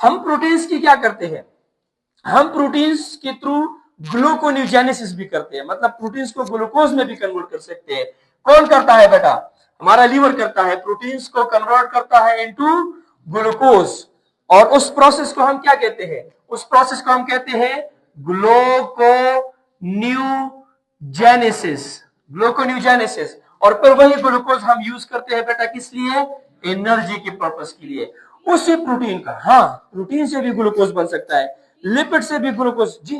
हम प्रोटीन्स की क्या करते हैं, हम प्रोटीन्स के थ्रू ग्लूकोन्यूजेनेसिस भी करते हैं, मतलब प्रोटीन्स को ग्लूकोज में भी कन्वर्ट कर सकते हैं। कौन करता है बेटा, हमारा लीवर करता है, प्रोटीन्स को कन्वर्ट करता है इनटू ग्लूकोज। और उस प्रोसेस को हम क्या कहते हैं, उस प्रोसेस को हम कहते हैं ग्लूकोन्यूजेनेसिस, ग्लूकोन्यूजेनेसिस। और फिर वही ग्लूकोज हम यूज करते हैं बेटा किस लिए, एनर्जी के पर्पस के लिए। उसी प्रोटीन का, हाँ प्रोटीन से भी ग्लूकोज बन सकता है, लिपिड से भी ग्लूकोज। जी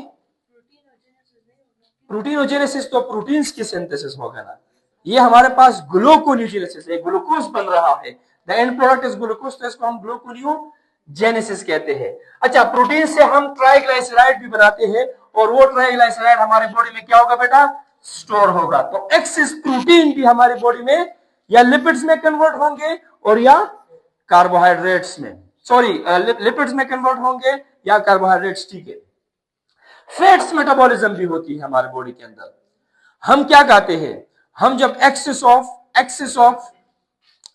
प्रोटीनोजेनेसिस तो प्रोटीन्स की सिंथेसिस होगा ना, ये हमारे पास ग्लूकोन्यूजेनेसिस है, ग्लूकोज बन रहा है, the end product is glucose, तो इसको हम ग्लूकोन्यूजेनेसिस कहते हैं। अच्छा, प्रोटीन से हम ट्राइग्लाइसराइड भी बनाते हैं, और वो ट्राइग्लाइसराइड हमारे बॉडी में क्या होगा बेटा, स्टोर होगा। तो एक्सेस प्रोटीन भी हमारी बॉडी में या लिपिड्स में कन्वर्ट होंगे और या कार्बोहाइड्रेट्स में, सॉरी लिपिड्स में कन्वर्ट होंगे या कार्बोहाइड्रेट्स, ठीक है। फैट्स मेटाबॉलिज्म भी होती है हमारे बॉडी के अंदर। हम क्या खाते हैं, हम जब एक्सेस ऑफ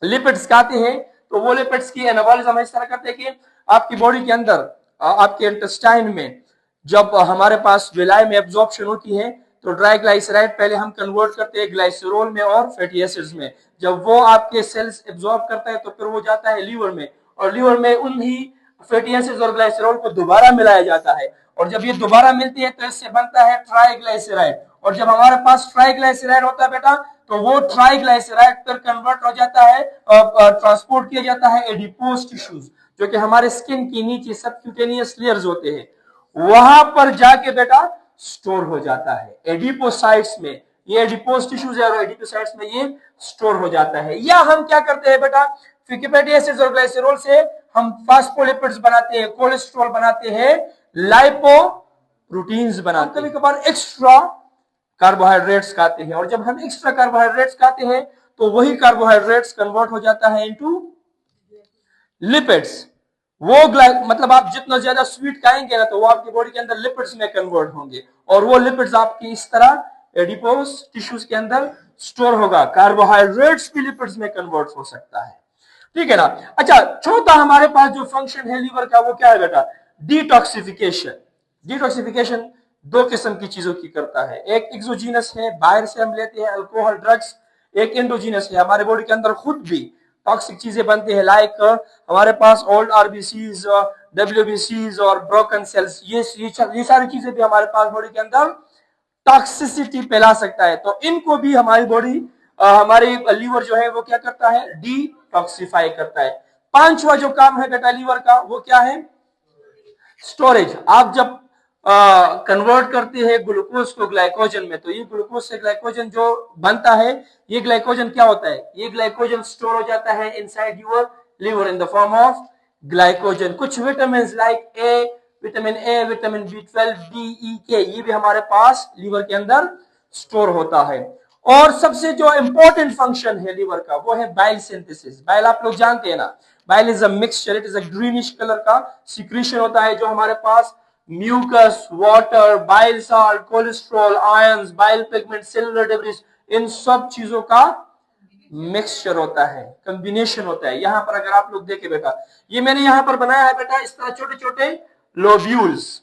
लिपिड्स खाते हैं तो वो लिपिड्स की एनाबॉलिज्म इस तरह करते हैं कि आपकी बॉडी के अंदर, आपके इंटेस्टाइन में जब हमारे पास विलाय में एब्जॉर्प्शन होती है तो ट्राइग्लाइसराइड पहले हम कन्वर्ट करते हैं ग्लाइसरॉल में और फैटी एसिड्स में। जब वो आपके सेल्स एब्जॉर्ब करता है तो फिर वो जाता है लीवर में, और लीवर में उन्हीं फैटी एसिड्स और ग्लाइसरॉल को दोबारा मिलाया जाता है, और जब ये दोबारा मिलती है तो इससे बनता है ट्राइग्लाइसराइड। और जब हमारे पास ट्राइग्लाइसराइड होता है बेटा तो वो ट्राइग्लाइसराइड पर कन्वर्ट हो जाता है, ट्रांसपोर्ट किया जाता है एडिपोज टिश्यूज, जो कि हमारे स्किन के नीचे सबक्यूटेनियस लेयर्स होते हैं, वहां पर जाके बेटा स्टोर हो जाता है एडिपोसाइट्स में। ये एडिपोज टिश्यूज है और एडिपोसाइट्स में ये स्टोर हो जाता है। या हम क्या करते हैं बेटा, फैटी एसिड्स और ग्लाइसरॉल से हम फास्फोलिपिड्स बनाते हैं, कोलेस्ट्रॉल बनाते हैं, लाइपोप्रोटीन्स बनाते हैं, कभी कभार एक्स्ट्रा कार्बोहाइड्रेट्स खाते हैं। और जब हम एक्स्ट्रा कार्बोहाइड्रेट्स खाते हैं तो वही कार्बोहाइड्रेट्स कन्वर्ट हो जाता है इनटू लिपिड्स। वो मतलब आप जितना ज्यादा स्वीट खाएंगे ना तो वो आपकी बॉडी के अंदर लिपिड्स में कन्वर्ट होंगे, और वो लिपिड्स आपकी इस तरह एडिपोज टिश्यूज के अंदर स्टोर होगा। कार्बोहाइड्रेट्स भी लिपिड्स में कन्वर्ट हो सकता है, ठीक है ना। अच्छा, चौथा हमारे पास जो फंक्शन है लीवर का वो क्या है बेटा, डिटॉक्सिफिकेशन। डिटॉक्सिफिकेशन दो किस्म की चीजों की करता है, एक एक्सोजीनस है, बाहर से हम लेते हैं अल्कोहल ड्रग्स, एक एंडोजीनस है, हमारे बॉडी के अंदर खुद भी टॉक्सिक चीजें बनती है, लाइक हमारे पास ओल्ड आरबीसीज, डब्ल्यूबीसीज और ब्रोकन सेल्स, ये सारी चीजें भी हमारे पास बॉडी के अंदर टॉक्सिसिटी फैला सकता है। तो इनको भी हमारी बॉडी, हमारी लीवर जो है वो क्या करता है, डिटॉक्सिफाई करता है। पांचवा जो काम है बेटा लीवर का वो क्या है, स्टोरेज। आप जब कन्वर्ट करते हैं ग्लूकोज को ग्लाइकोजन में, तो ये ग्लूकोज से ग्लाइकोजन जो बनता है, ये ग्लाइकोजन क्या होता है, ये ग्लाइकोजन स्टोर हो जाता है inside your liver in the form of glycogen. कुछ vitamin like vitamin A, vitamin B12, D, E, K, ये भी हमारे पास लीवर के अंदर स्टोर होता है। और सबसे जो इंपॉर्टेंट फंक्शन है लीवर का वो है बाइल सिंथेसिस। बाइल आप लोग जानते हैं ना, bile is a mixture, it is a greenish colour का सिक्रीशन होता है जो हमारे पास mucus, water, bile salt, cholesterol, ions, bile pigment, cellular debris, इन सब चीजों का मिक्सचर होता है, कॉम्बिनेशन होता है। यहां पर अगर आप लोग देखें बेटा, ये मैंने यहां पर बनाया है बेटा इस तरह छोटे छोटे लोब्यूल्स।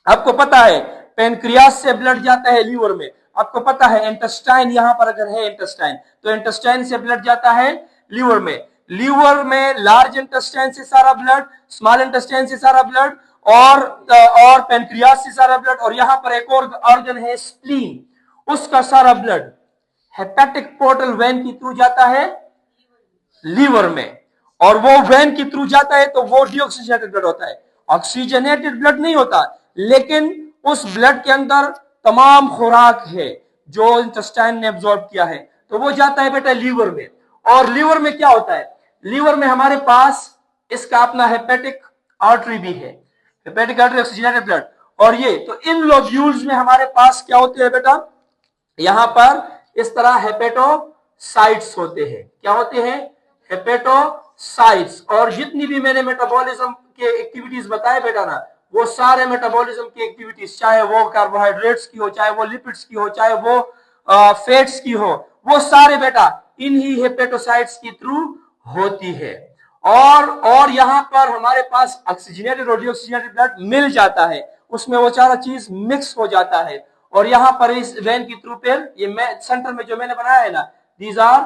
आपको पता है पेनक्रियास से ब्लड जाता है लीवर में, आपको पता है इंटेस्टाइन, यहां पर अगर है इंटेस्टाइन तो इंटेस्टाइन से ब्लड जाता है लीवर में। लीवर में लार्ज इंटेस्टाइन से सारा ब्लड, स्मॉल इंटेस्टाइन से सारा ब्लड, और पेनक्रियास से सारा ब्लड, और यहां पर एक और ऑर्गन है स्प्लीन, उसका सारा ब्लड हेपेटिक पोर्टल वेन के थ्रू जाता है लीवर में, और वो वेन के थ्रू जाता है तो वो डीऑक्सीजनेटेड ब्लड होता है। ऑक्सीजनेटेड ब्लड नहीं होता, लेकिन उस ब्लड के अंदर तमाम खुराक है जो इंटेस्टाइन ने एब्जॉर्ब किया है, तो वो जाता है बेटा लीवर में। और लीवर में क्या होता है, लीवर में हमारे पास इसका अपना हेपेटिक आर्टरी भी है, हेपेटिक आर्टरी, ऑक्सीजनेटेड ब्लड, और ये तो इन लोब्यूल्स में हमारे पास क्या होते हैं बेटा, यहां पर इस तरह हेपेटोसाइट्स होते हैं। क्या होते हैं, हेपेटोसाइट्स। और जितनी भी मैंने मेटाबॉलिज्म के एक्टिविटीज बताए बेटा ना, वो सारे मेटाबॉलिज्म की एक्टिविटीज, चाहे वो कार्बोहाइड्रेट्स की हो, चाहे वो लिपिड्स की हो, चाहे वो फैट्स की हो, वो सारे बेटा इन्हीं हेपेटोसाइट्स के थ्रू होती है। और यहां पर हमारे पास ऑक्सीजनेटेड और डीऑक्सीजनेटेड ब्लड मिल जाता है, उसमें वो सारा चीज मिक्स हो जाता है। और यहां पर इस वेन के थ्रू पर ये सेंटर में जो मैंने बनाया है ना, दीज आर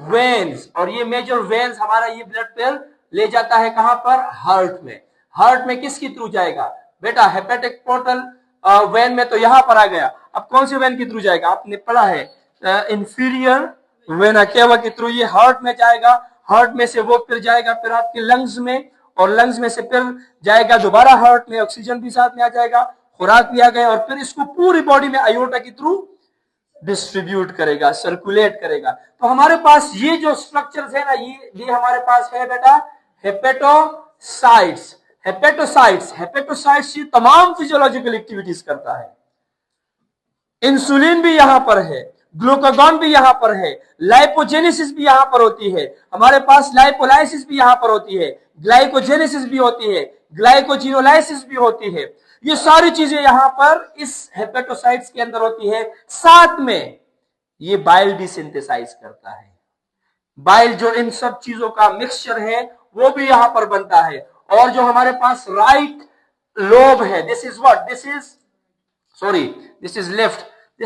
वेन्स, और ये मेजर वेन्स हमारा ये ब्लड पर ले जाता है कहां पर, हार्ट में। हार्ट में किसके थ्रू जाएगा बेटा, हेपेटिक पोर्टल वेन में तो यहां पर आ गया। अब कौन सी वेन के थ्रू जाएगा, आपने पढ़ा है इंफीरियर वेना केवा के थ्रू ये हार्ट में जाएगा। हार्ट में से वो फिर जाएगा फिर आपके लंग्स में, और लंग्स में से फिर जाएगा दोबारा हार्ट में, ऑक्सीजन भी साथ में आ जाएगा, खुराक भी आ गया, और फिर इसको पूरी बॉडी में आयोटा के थ्रू डिस्ट्रीब्यूट करेगा, सर्कुलेट करेगा। तो हमारे पास ये जो स्ट्रक्चर्स है ना, ये हमारे पास है बेटा हेपेटोसाइट्स। हेपेटोसाइट्स ये तमाम फिजियोलॉजिकल एक्टिविटीज करता है। इंसुलिन भी यहां पर है, ग्लूकागॉन भी यहां पर है, लाइपोजेनेसिस भी यहां पर होती है, हमारे पास लाइपोलाइसिस भी यहां पर होती है, ग्लाइकोजेनेसिस भी होती है, ग्लाइकोजिनोलाइसिस भी होती है। ये सारी चीजें यहां पर इस हेपेटोसाइट्स के अंदर होती है। साथ में ये बाइल भी सिंथेसाइज करता है। बाइल जो इन सब चीजों का मिक्सचर है वो भी यहां पर बनता है। और जो हमारे पास राइट लोब है, this is what, this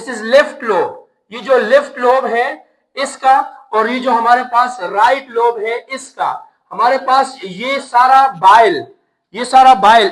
is left lobe. ये जो लेफ्ट लोब है इसका, और ये जो हमारे पास राइट लोब है इसका, हमारे पास ये सारा बाइल